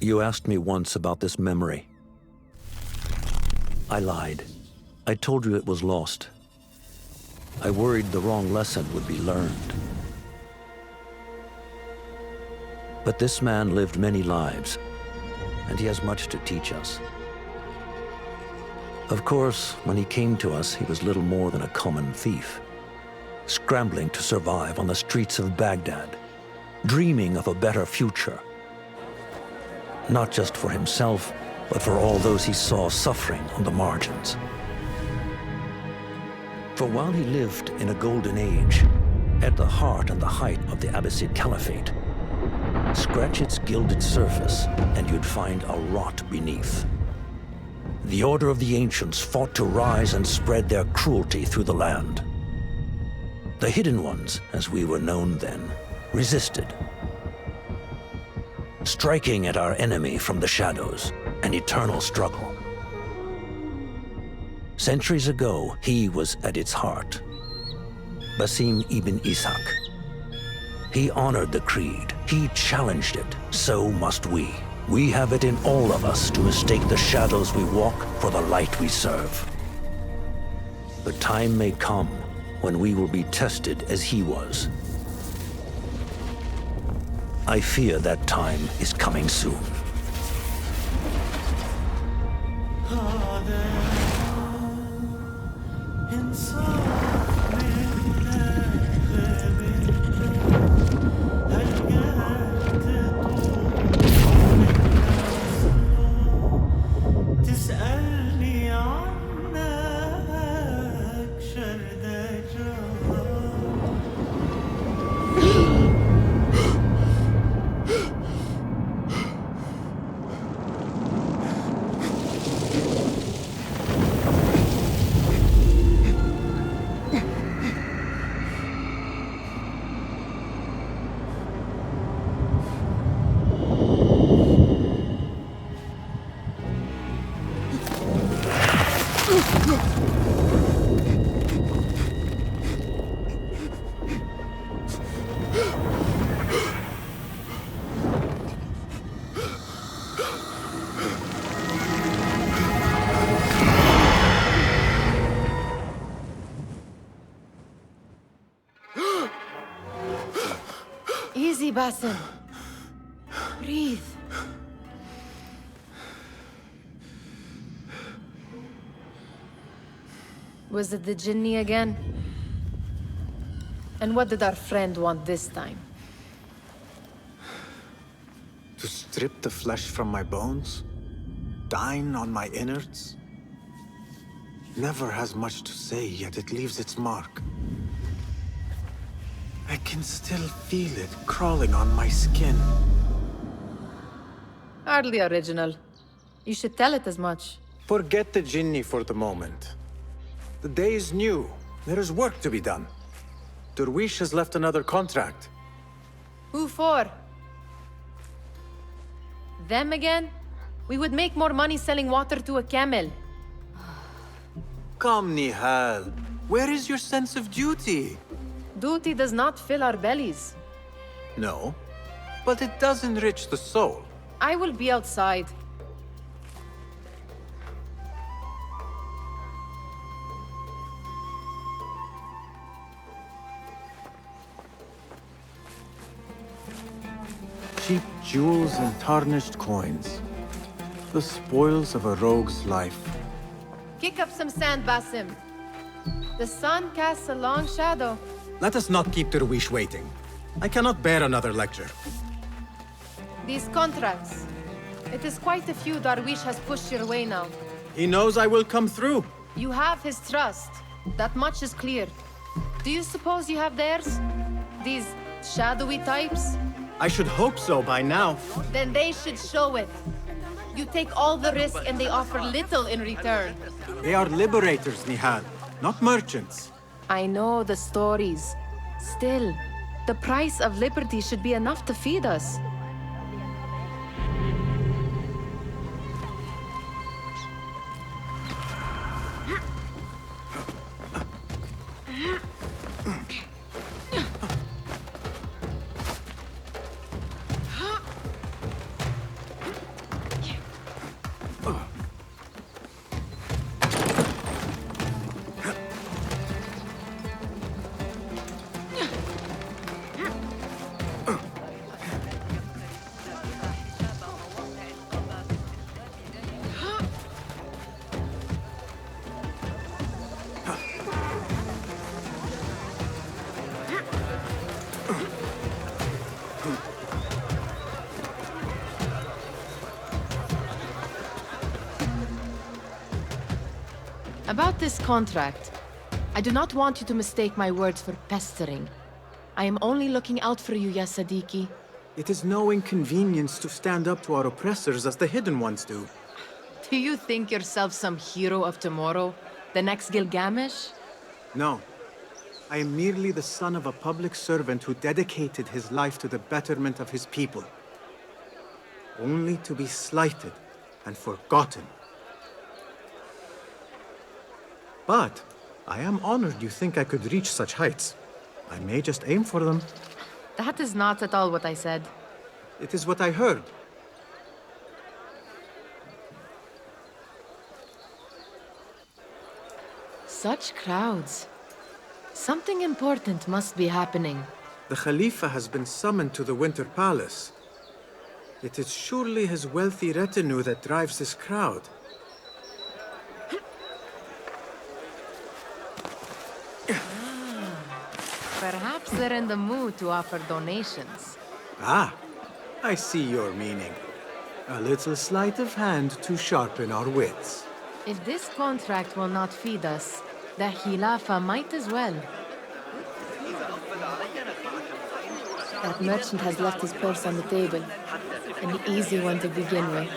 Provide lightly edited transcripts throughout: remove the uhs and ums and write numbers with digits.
You asked me once about this memory. I lied. I told you it was lost. I worried the wrong lesson would be learned. But this man lived many lives, and he has much to teach us. Of course, when he came to us, he was little more than a common thief, scrambling to survive on the streets of Baghdad, dreaming of a better future. Not just for himself, but for all those he saw suffering on the margins. For while he lived in a golden age, at the heart and the height of the Abbasid Caliphate, scratch its gilded surface and you'd find a rot beneath. The Order of the Ancients fought to rise and spread their cruelty through the land. The Hidden Ones, as we were known then, resisted, striking at our enemy from the shadows, an eternal struggle. Centuries ago, he was at its heart, Basim ibn Ishaq. He honored the creed, he challenged it, so must we. We have it in all of us to mistake the shadows we walk for the light we serve. The time may come when we will be tested as he was. I fear that time is coming soon. Easy, Basim. Breathe. Was it the Jinni again? And what did our friend want this time? To strip the flesh from my bones? Dine on my innards? Never has much to say, yet it leaves its mark. I can still feel it crawling on my skin. Hardly original. You should tell it as much. Forget the Jinni for the moment. The day is new. There is work to be done. Derwish has left another contract. Who for? Them again? We would make more money selling water to a camel. Come, Nihal. Where is your sense of duty? Duty does not fill our bellies. No, but it does enrich the soul. I will be outside. Cheap jewels and tarnished coins. The spoils of a rogue's life. Kick up some sand, Basim. The sun casts a long shadow. Let us not keep Derwish waiting. I cannot bear another lecture. These contracts. It is quite a few Darwish has pushed your way now. He knows I will come through. You have his trust. That much is clear. Do you suppose you have theirs? These shadowy types? I should hope so by now. Then they should show it. You take all the risk and they offer little in return. They are liberators, Nihal, not merchants. I know the stories. Still, the price of liberty should be enough to feed us. About this contract, I do not want you to mistake my words for pestering. I am only looking out for you, ya Sadiki. It is no inconvenience to stand up to our oppressors as the Hidden Ones do. Do you think yourself some hero of tomorrow? The next Gilgamesh? No. I am merely the son of a public servant who dedicated his life to the betterment of his people. Only to be slighted and forgotten. But I am honored you think I could reach such heights. I may just aim for them. That is not at all what I said. It is what I heard. Such crowds. Something important must be happening. The Khalifa has been summoned to the Winter Palace. It is surely his wealthy retinue that drives this crowd. Perhaps they're in the mood to offer donations. Ah, I see your meaning. A little sleight of hand to sharpen our wits. If this contract will not feed us, the Khilafa might as well. That merchant has left his purse on the table. An easy one to begin with.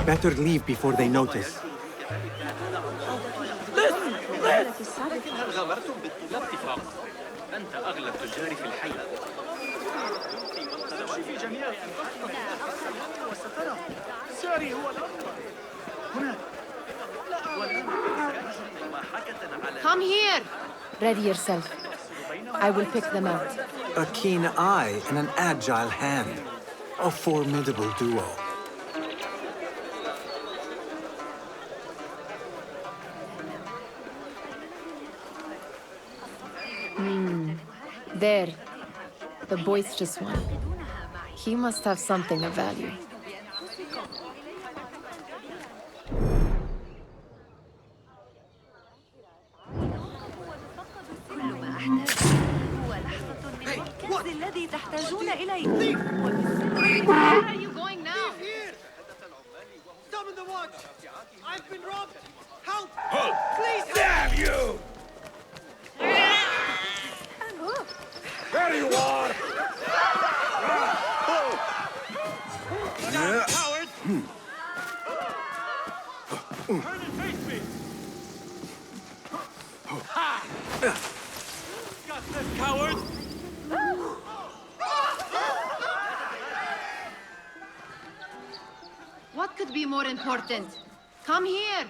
Better leave before they notice. Come here! Ready yourself. I will pick them out. A keen eye and an agile hand. A formidable duo. There. The boisterous one. He must have something of value. Where are you going now? Here! Summon the watch! I've been robbed! Help! Please help! Damn you! There you are! Coward! Turn and face me! Ha! Got this, coward! What could be more important? Come here!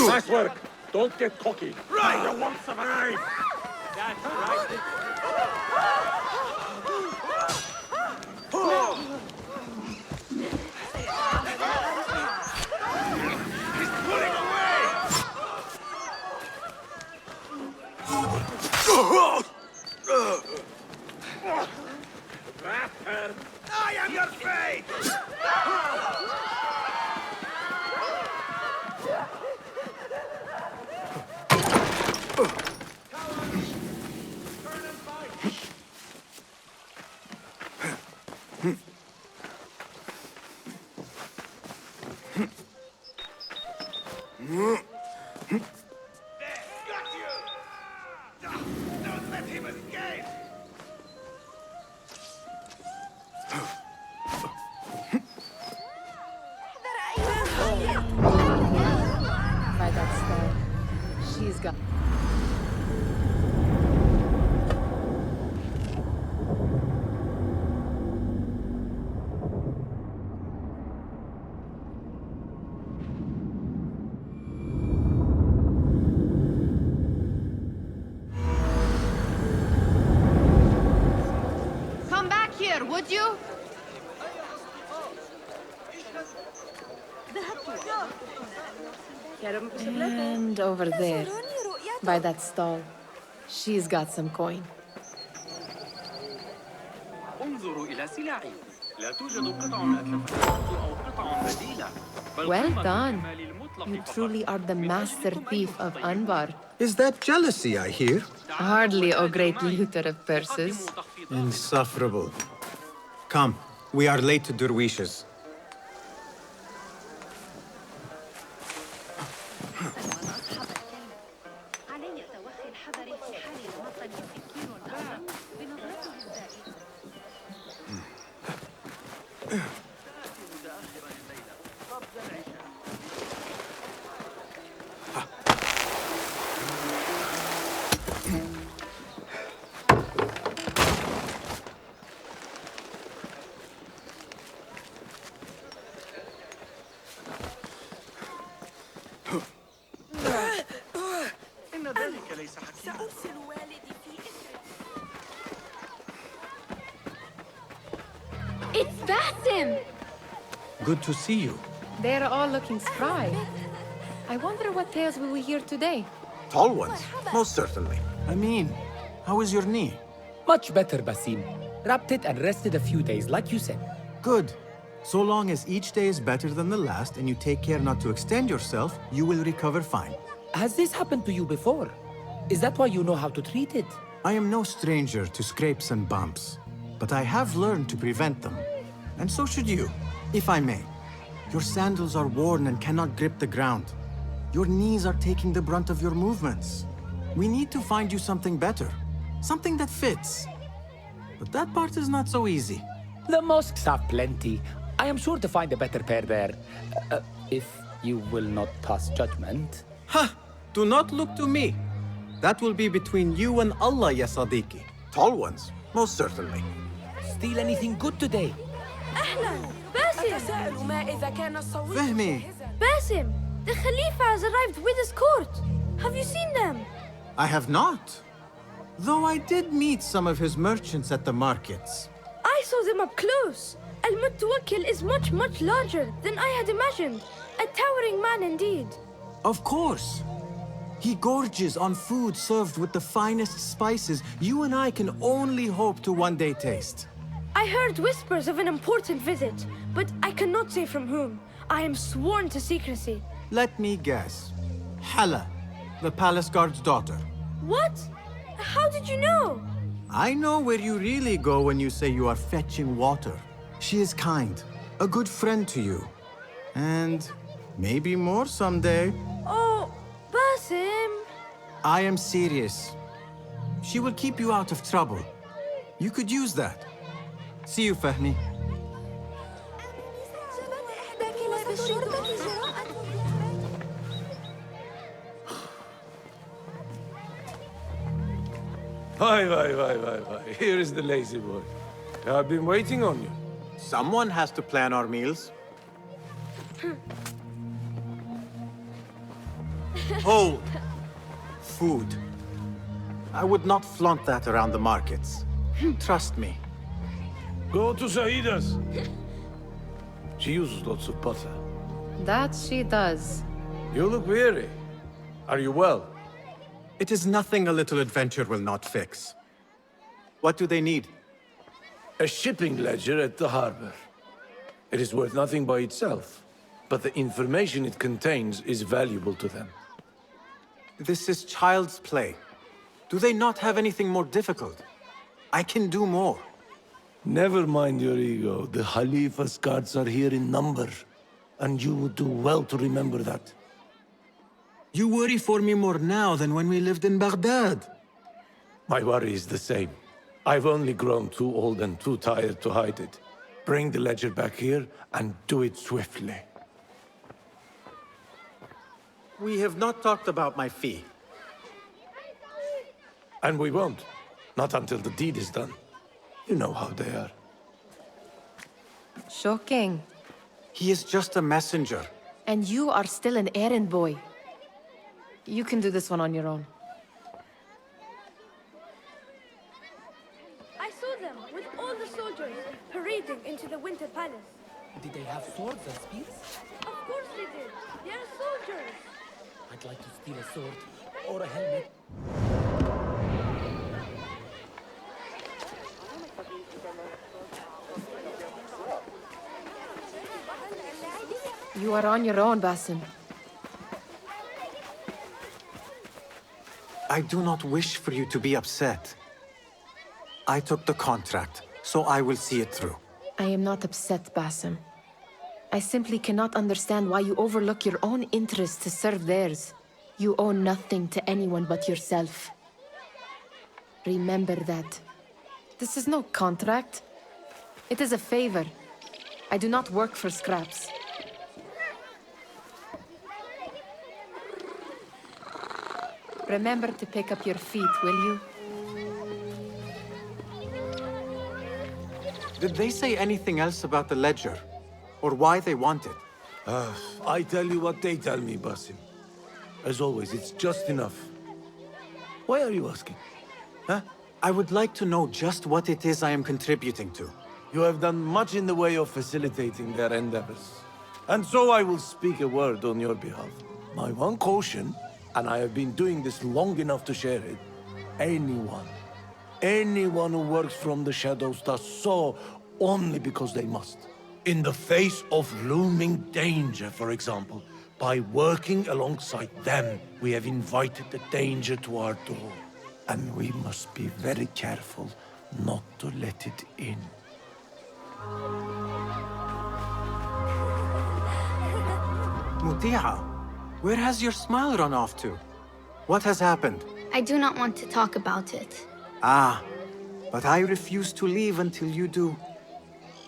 Nice work! Don't get cocky! Right! You won't survive! That's right. He's pulling away! Bastard! I am your fate! Don't let him escape! By that star, she's got... Come back here, would you? And over there, by that stall, she's got some coin. انظروا إلى سلاحي. لا توجد قطع أتلفتها أو قطع بديلة. Well done. You truly are the master thief of Anbare. Is that jealousy I hear? Hardly, O great looter of purses. Insufferable. Come, we are late to Derwishes. It's Basim! Good to see you. They're all looking spry. I wonder what tales will we hear today? Tall ones, most certainly. I mean, how is your knee? Much better, Basim. Wrapped it and rested a few days, like you said. Good. So long as each day is better than the last and you take care not to extend yourself, you will recover fine. Has this happened to you before? Is that why you know how to treat it? I am no stranger to scrapes and bumps, but I have learned to prevent them. And so should you, if I may. Your sandals are worn and cannot grip the ground. Your knees are taking the brunt of your movements. We need to find you something better, something that fits. But that part is not so easy. The mosques have plenty. I am sure to find a better pair there. If you will not pass judgment. Ha! Do not look to me. That will be between you and Allah, ya Sadiqi. Tall ones, most certainly. Steal anything good today? أهلا باسم أتساءل ما إذا كان الصوت Fehmi, باسم the Khalifa has arrived with his court. Have you seen them? I have not. Though I did meet some of his merchants at the markets. I saw them up close. Al-Mutawakkil is much larger than I had imagined. A towering man indeed. Of course. He gorges on food served with the finest spices you and I can only hope to one day taste. I heard whispers of an important visit, but I cannot say from whom. I am sworn to secrecy. Let me guess. Hala, the palace guard's daughter. What? How did you know? I know where you really go when you say you are fetching water. She is kind, a good friend to you. And maybe more someday. Oh, Basim. I am serious. She will keep you out of trouble. You could use that. See you, Fehmi. Hi. Here is the lazy boy. I've been waiting on you. Someone has to plan our meals. Hold. Food. I would not flaunt that around the markets. Trust me. Go to Saida's. She uses lots of butter. That she does. You look weary. Are you well? It is nothing a little adventure will not fix. What do they need? A shipping ledger at the harbor. It is worth nothing by itself, but the information it contains is valuable to them. This is child's play. Do they not have anything more difficult? I can do more. Never mind your ego. The Khalifa's guards are here in number. And you would do well to remember that. You worry for me more now than when we lived in Baghdad. My worry is the same. I've only grown too old and too tired to hide it. Bring the ledger back here and do it swiftly. We have not talked about my fee. And we won't. Not until the deed is done. You know how they are. Shocking. He is just a messenger. And you are still an errand boy. You can do this one on your own. I saw them with all the soldiers parading into the Winter Palace. Did they have swords and spears? Of course they did. They are soldiers. I'd like to steal a sword or a helmet. You are on your own, Basim. I do not wish for you to be upset. I took the contract, so I will see it through. I am not upset, Basim. I simply cannot understand why you overlook your own interests to serve theirs. You owe nothing to anyone but yourself. Remember that. This is no contract. It is a favor. I do not work for scraps. Remember to pick up your feet, will you? Did they say anything else about the ledger? Or why they want it? I tell you what they tell me, Basim. As always, it's just enough. Why are you asking? Huh? I would like to know just what it is I am contributing to. You have done much in the way of facilitating their endeavors. And so I will speak a word on your behalf. My one caution, and I have been doing this long enough to share it, anyone who works from the shadows does so only because they must. In the face of looming danger, for example, by working alongside them, we have invited the danger to our door. And we must be very careful not to let it in. Muti'a, where has your smile run off to? What has happened? I do not want to talk about it. Ah, but I refuse to leave until you do.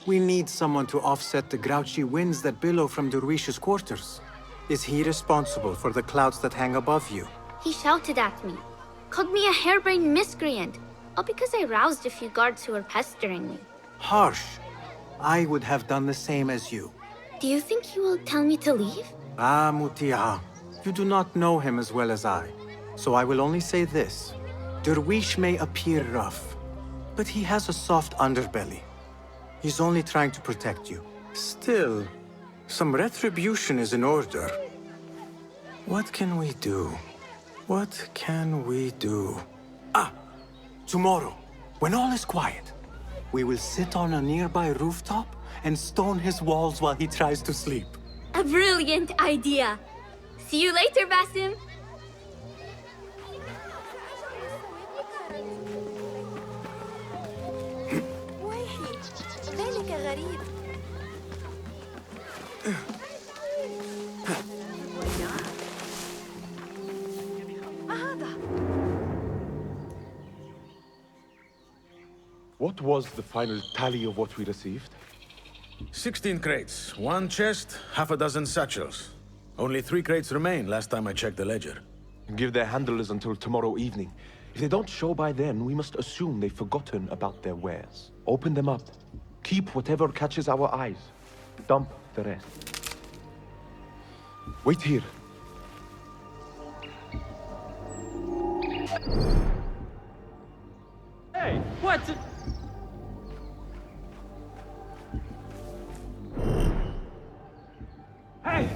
We need someone to offset the grouchy winds that billow from Derwish's quarters. Is he responsible for the clouds that hang above you? He shouted at me, called me a harebrained miscreant, all because I roused a few guards who were pestering me. Harsh. I would have done the same as you. Do you think he will tell me to leave? Ah, Muti'a, you do not know him as well as I. So I will only say this. Derwish may appear rough, but he has a soft underbelly. He's only trying to protect you. Still, some retribution is in order. What can we do? What can we do? Ah! Tomorrow, when all is quiet, we will sit on a nearby rooftop and stone his walls while he tries to sleep. A brilliant idea. See you later, Basim. What was the final tally of what we received? 16 crates, 1 chest, half a dozen satchels. Only 3 crates remain last time I checked the ledger. Give their handlers until tomorrow evening. If they don't show by then, we must assume they've forgotten about their wares. Open them up. Keep whatever catches our eyes. Dump the rest. Wait here. Hey, what? Hey!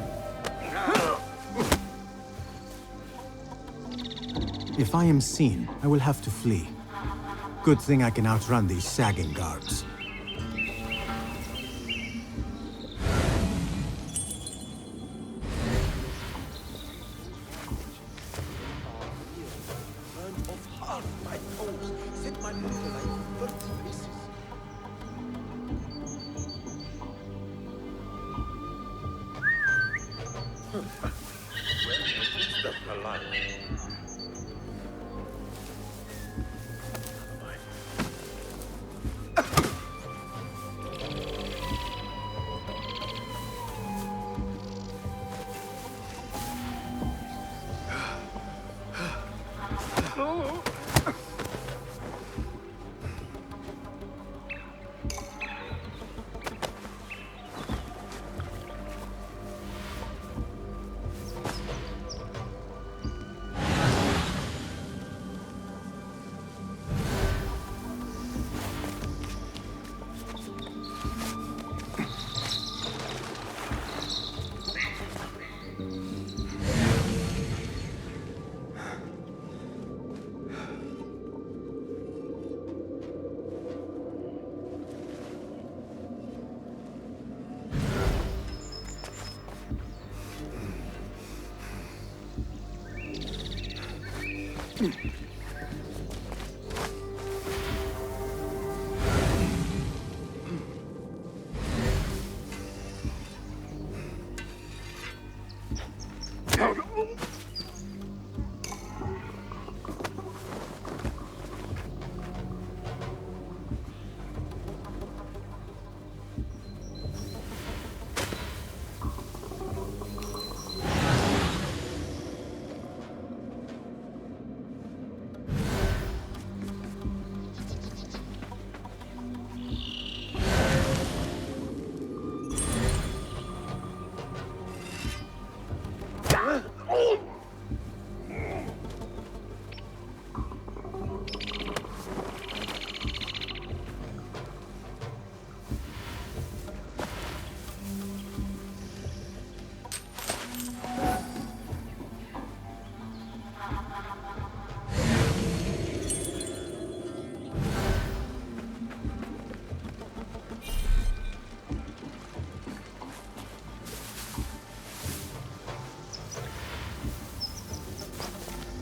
If I am seen, I will have to flee. Good thing I can outrun these sagging guards.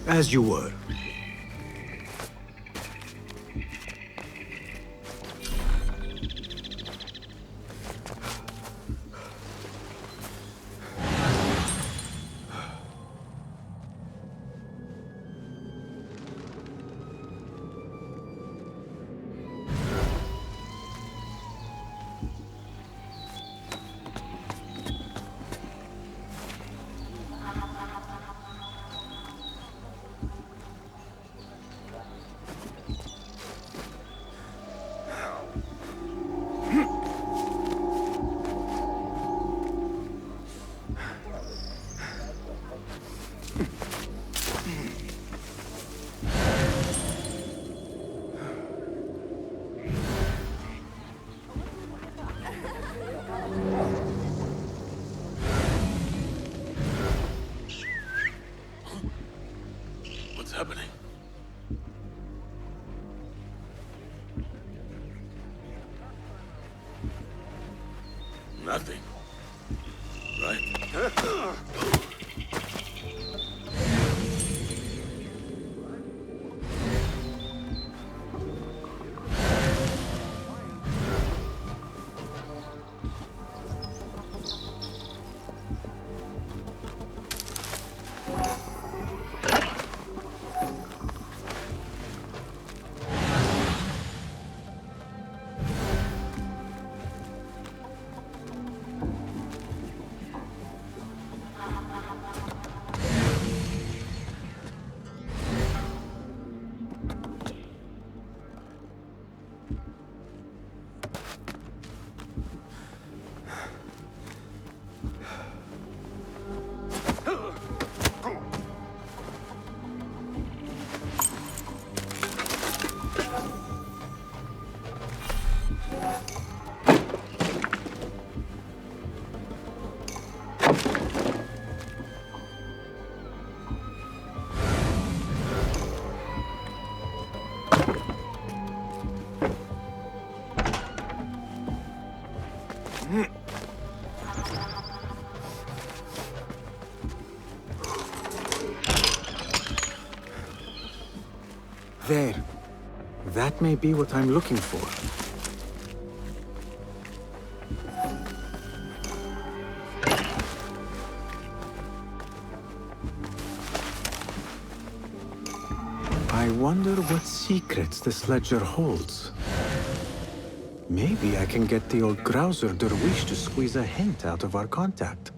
As you were. Happening. Nothing. Right? There. That may be what I'm looking for. I wonder what secrets this ledger holds. Maybe I can get the old grouser Derwish to squeeze a hint out of our contact.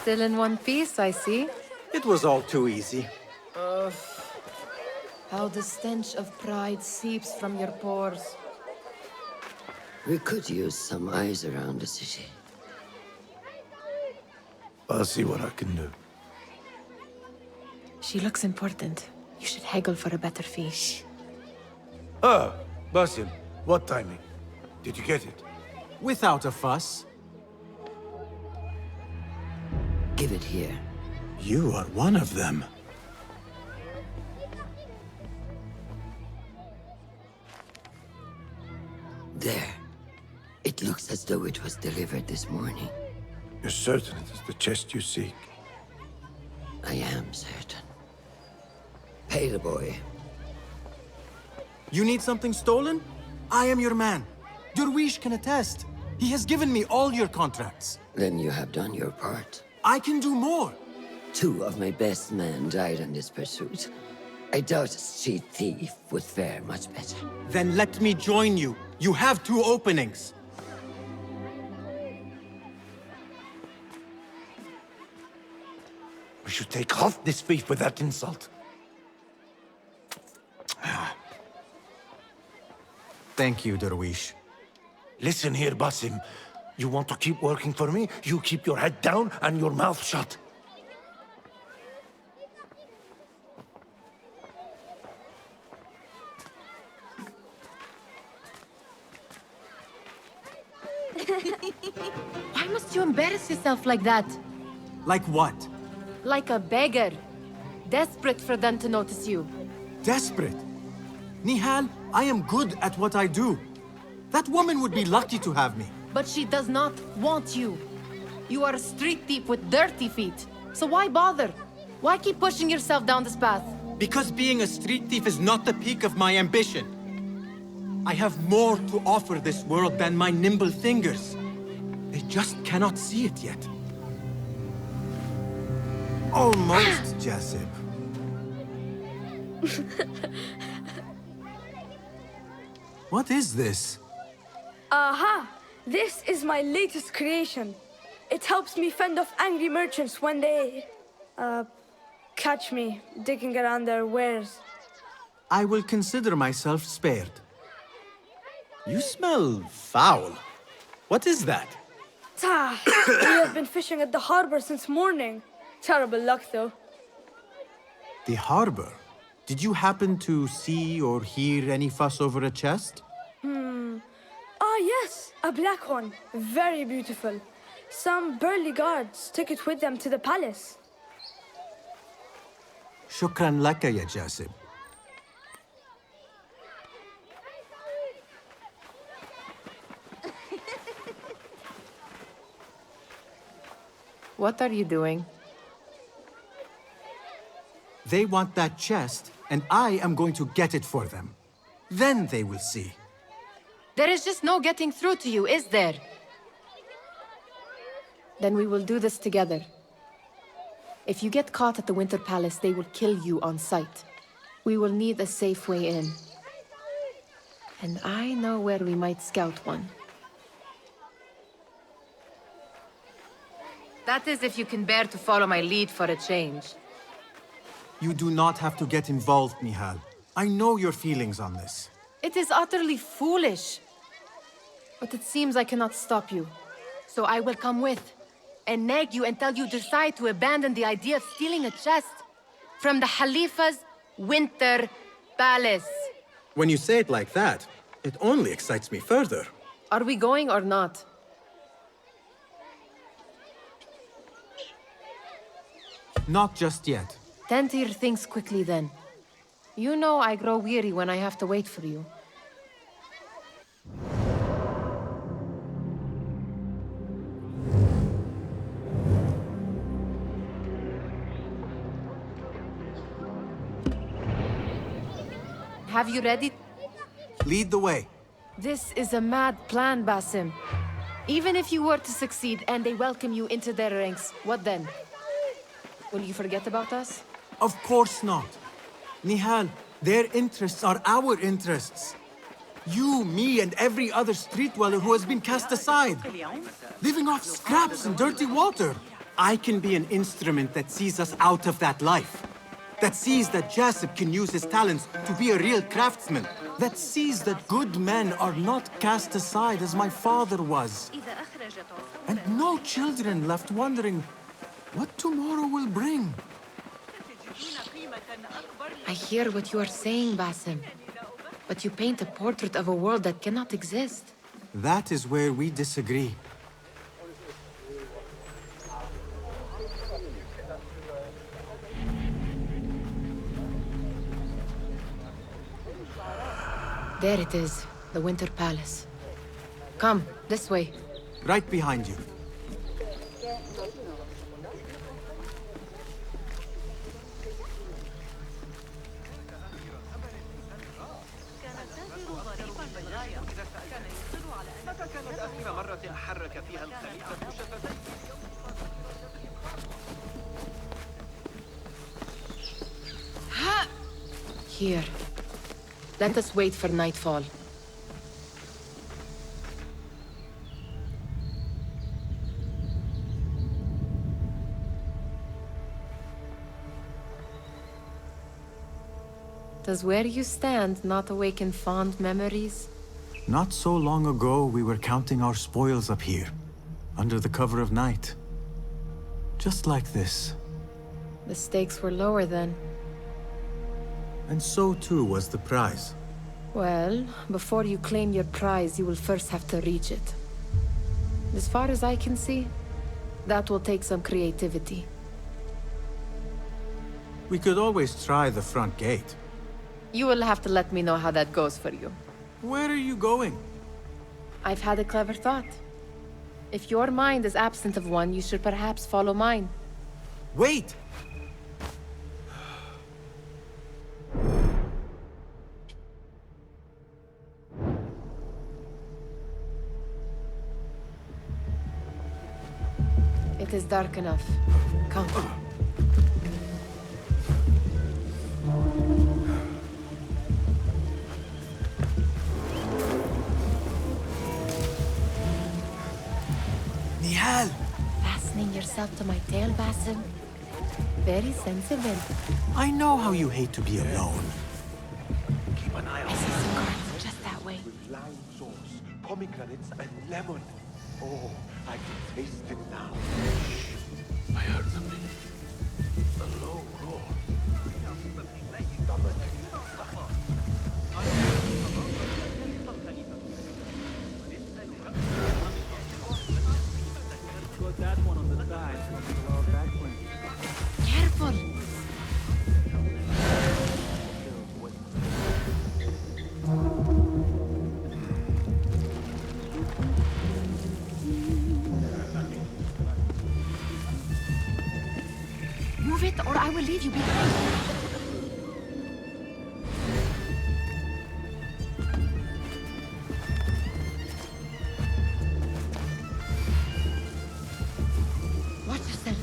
Still in one piece, I see. It was all too easy. How the stench of pride seeps from your pores. We could use some eyes around the city. I'll see what I can do. She looks important. You should haggle for a better fee. Ah, Basim, what timing? Did you get it? Without a fuss. Give it here. You are one of them. There. It looks as though it was delivered this morning. You're certain it is the chest you seek? I am certain. Pay the boy. You need something stolen? I am your man. Derwish can attest. He has given me all your contracts. Then you have done your part. I can do more. 2 of my best men died in this pursuit. I doubt a street thief would fare much better. Then let me join you. You have 2 openings. We should take half this thief with that insult. Thank you, Derwish. Listen here, Basim. You want to keep working for me? You keep your head down and your mouth shut. Why must you embarrass yourself like that? Like what? Like a beggar. Desperate for them to notice you. Desperate? Nihal, I am good at what I do. That woman would be lucky to have me. But she does not want you. You are a street thief with dirty feet. So why bother? Why keep pushing yourself down this path? Because being a street thief is not the peak of my ambition. I have more to offer this world than my nimble fingers. They just cannot see it yet. Almost, Jasib. What is this? Aha! This is my latest creation. It helps me fend off angry merchants when they... catch me digging around their wares. I will consider myself spared. You smell foul. What is that? We have been fishing at the harbor since morning. Terrible luck, though. The harbor? Did you happen to see or hear any fuss over a chest? Ah, yes, a black one. Very beautiful. Some burly guards took it with them to the palace. Shukran laka, ya Jasib. What are you doing? They want that chest, and I am going to get it for them. Then they will see. There is just no getting through to you, is there? Then we will do this together. If you get caught at the Winter Palace, they will kill you on sight. We will need a safe way in. And I know where we might scout one. That is if you can bear to follow my lead for a change. You do not have to get involved, Nihal. I know your feelings on this. It is utterly foolish. But it seems I cannot stop you. So I will come with, and nag you until you decide to abandon the idea of stealing a chest from the Khalifa's winter palace. When you say it like that, it only excites me further. Are we going or not? Not just yet. Tend to your things quickly then. You know I grow weary when I have to wait for you. Have you ready? Lead the way. This is a mad plan, Basim. Even if you were to succeed and they welcome you into their ranks, what then? Will you forget about us? Of course not. Nihal, their interests are our interests. You, me, and every other street dweller who has been cast aside. Living off scraps and dirty water. I can be an instrument that sees us out of that life. That sees that Jasip can use his talents to be a real craftsman. That sees that good men are not cast aside as my father was. And no children left wondering what tomorrow will bring. I hear what you are saying, Basim. But you paint a portrait of a world that cannot exist. That is where we disagree. There it is, the Winter Palace. Come, this way. Right behind you. Here. Let us wait for nightfall. Does where you stand not awaken fond memories? Not so long ago, we were counting our spoils up here, under the cover of night. Just like this. The stakes were lower then. And so too was the prize. Well, before you claim your prize, you will first have to reach it. As far as I can see, that will take some creativity. We could always try the front gate. You will have to let me know how that goes for you. Where are you going? I've had a clever thought. If your mind is absent of one, you should perhaps follow mine. Wait! It is dark enough. Come. Nihal! Fastening yourself to my tail, Basim. Very sensible. I know how you hate to be alone. Keep an eye I see some guards just that way. with lime sauce, pomegranates, and lemon. Oh, I can taste it now. I heard something. A low roar. Put that one on the side. Careful! Move it, or I will leave you behind. Watch yourself.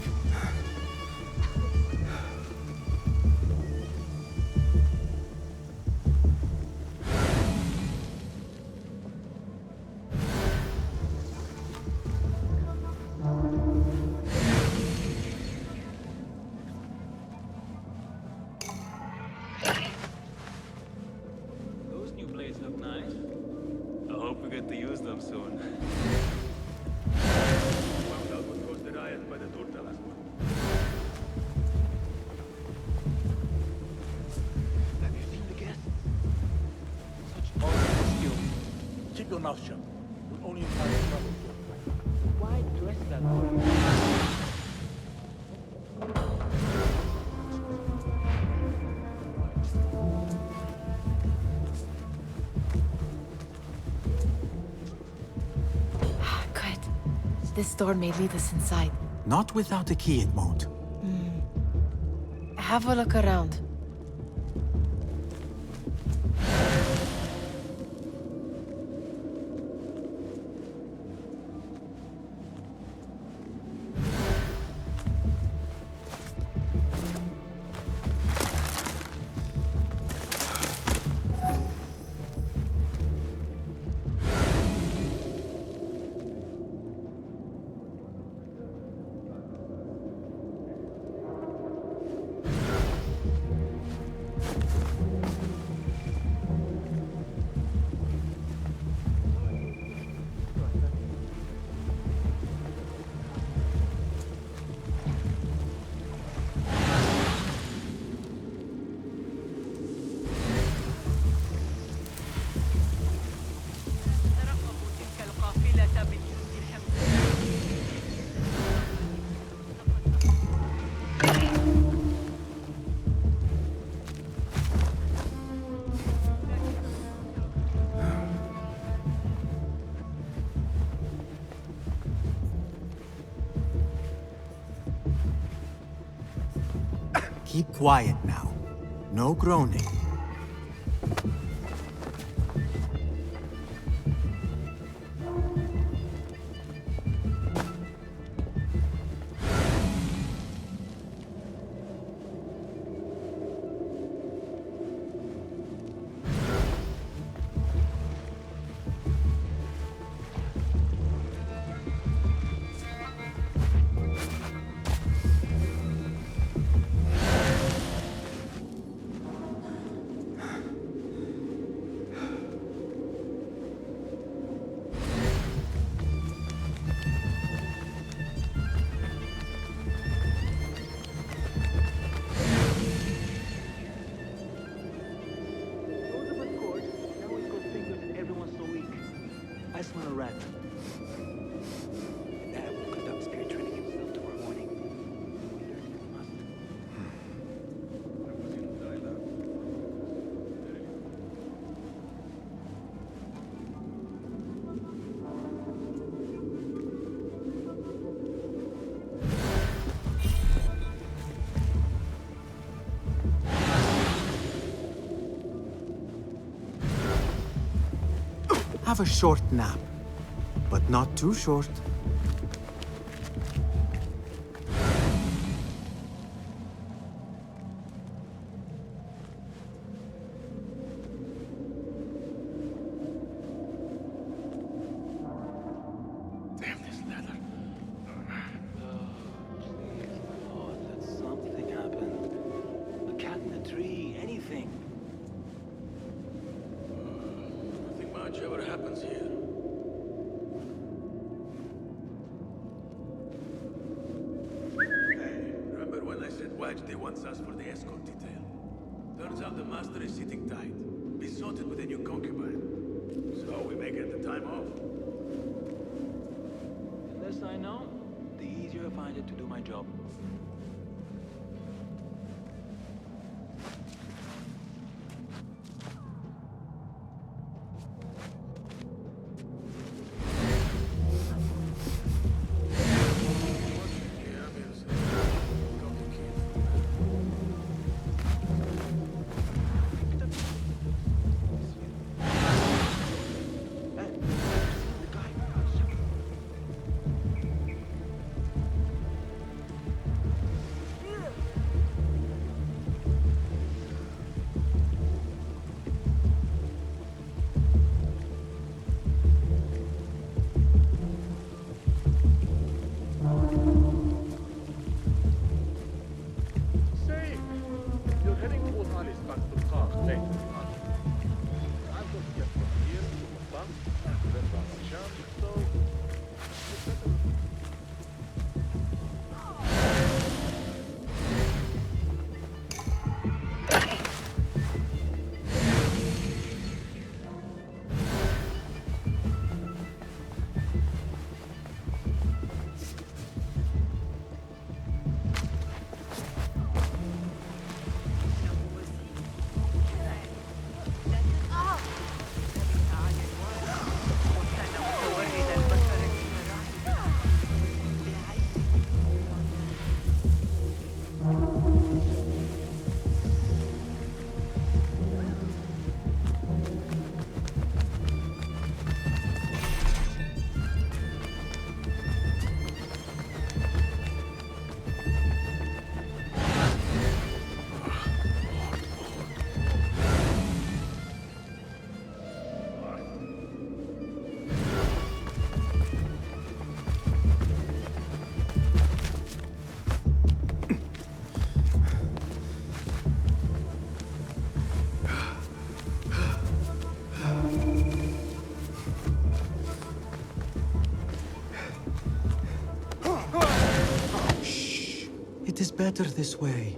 use them soon. Found out what caused the riot by the torta last month. Have you seen the guests? Such awesome skill. Keep your mouth shut. We'll only invite trouble. Why dress that way? Good. This door may lead us inside. Not without a key, it won't. Have a look around. Keep quiet now. No groaning. I smell a rat. Dad will conduct spirit training himself tomorrow morning. We learn if we must. Have a short nap, but not too short. Damn this leather. Please, Lord, let something happen. A cat in a tree, anything. Nothing much ever happens here. Hey, remember when I said Wedge wants us for the escort detail? Turns out the master is sitting tight, besotted with a new concubine. So we may get the time off. The less I know, the easier I find it to do my job. It is better this way.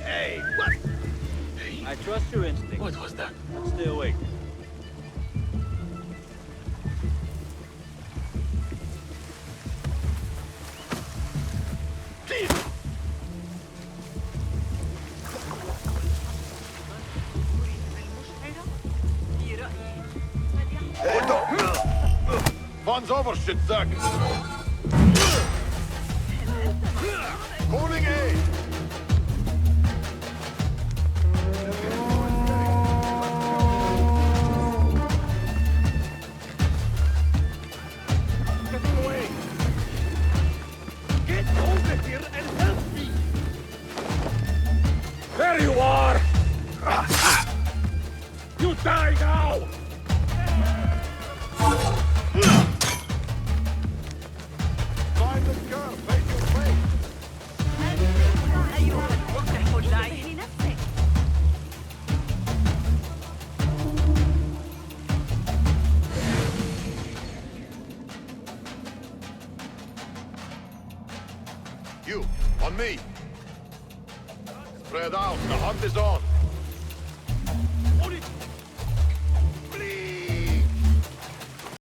Hey, what? I trust your instinct. What was that? Let's stay awake. Fun's over, shit sack. Calling aid. Get away! Get over here and help me! There you are! You die now! Find this girl, face your face. You, on me. Spread out, the hunt is on.